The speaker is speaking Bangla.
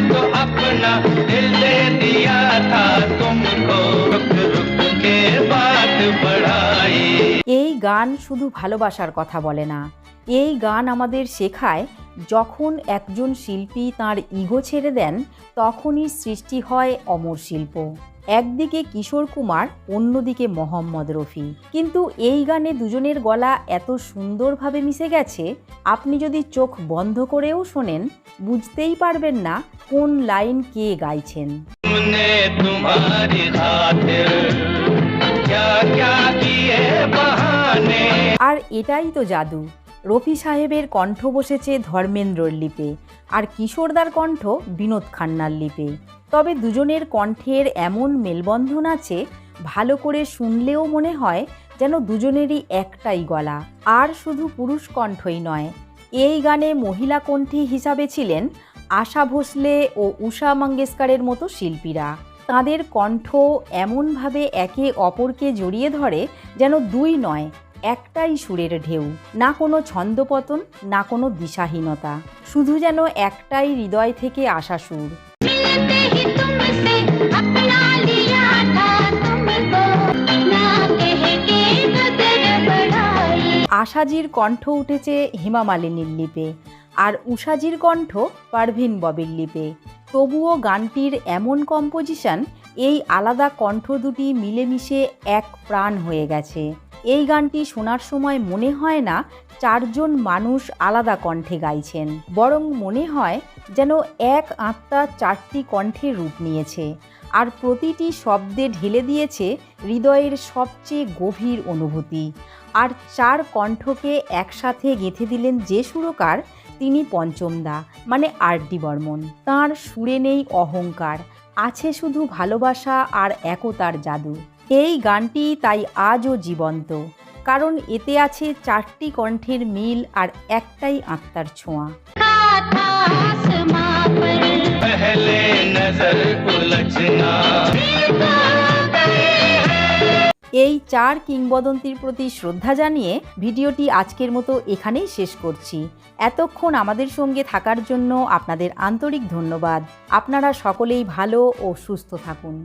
तो अपना दिल दे दिया था तुमको, रुक रुक के बात बढ़ाई। এই গান শুধু ভালোবাসার কথা বলে না, এই গান আমাদের শেখায় যখন একজন শিল্পী তার ইগো ছেড়ে দেন তখনই সৃষ্টি হয় অমর শিল্প। একদিকে কিশোর কুমার, অন্যদিকে মোহাম্মদ রফি, কিন্তু এই গানে দুজনের গলা এত সুন্দরভাবে মিশে গেছে আপনি যদি চোখ বন্ধ করেও শোনেন বুঝতেই পারবেন না কোন লাইন কে গাইছেন। तुमने तुम्हारी खातिर क्या क्या किए बहाने। আর এটাই তো জাদু, রফি সাহেবের কণ্ঠ বসেছে ধর্মেন্দ্রর লিপে আর কিশোরদার কণ্ঠ বিনোদ খান্নার লিপে। তবে দুজনের কণ্ঠের এমন মেলবন্ধন আছে ভালো করে শুনলেও মনে হয় যেন দুজনেরই একটাই গলা। আর শুধু পুরুষ কণ্ঠই নয়, এই গানে মহিলা কণ্ঠী হিসাবে ছিলেন আশা ভোসলে ও উষা মঙ্গেশকরের মতো শিল্পীরা। তাঁদের কণ্ঠ এমনভাবে একে অপরকে জড়িয়ে ধরে যেন দুই নয়, একটাই সুরের ঢেউ, না কোনো ছন্দপতন, না কোনো দিশাহীনতা, শুধু যেন একটাই হৃদয় থেকে আসা সুর। আশাজির কণ্ঠ উঠেছে হেমা মালিনীর লিপে আর উষাজির কণ্ঠ পারভিন ববির লিপে। তবুও গানটির এমন কম্পোজিশন, এই আলাদা কণ্ঠ দুটি মিলেমিশে এক প্রাণ হয়ে গেছে। এই গানটি শোনার সময় মনে হয় না চারজন মানুষ আলাদা কণ্ঠে গাইছেন, বরং মনে হয় যেন এক আত্মা চারটি কণ্ঠের রূপ নিয়েছে আর প্রতিটি শব্দে ঢেলে দিয়েছে হৃদয়ের সবচেয়ে গভীর অনুভূতি। আর চার কণ্ঠকে একসাথে গেঁথে দিলেন যে সুরকার, তিনি পঞ্চমদা মানে আর.ডি. বর্মন। তাঁর সুরে নেই অহংকার, আছে শুধু ভালোবাসা আর একতার জাদু। এই গানটি তাই আজও জীবন্ত, কারণ এতে আছে চারটি কণ্ঠের মিল আর একটাই আত্মার ছোঁয়া। এই চার কিংবদন্তির প্রতি শ্রদ্ধা জানিয়ে ভিডিওটি আজকের মতো এখানেই শেষ করছি। এতক্ষণ আমাদের সঙ্গে থাকার জন্য আপনাদের আন্তরিক ধন্যবাদ। আপনারা সকলেই ভালো ও সুস্থ থাকুন।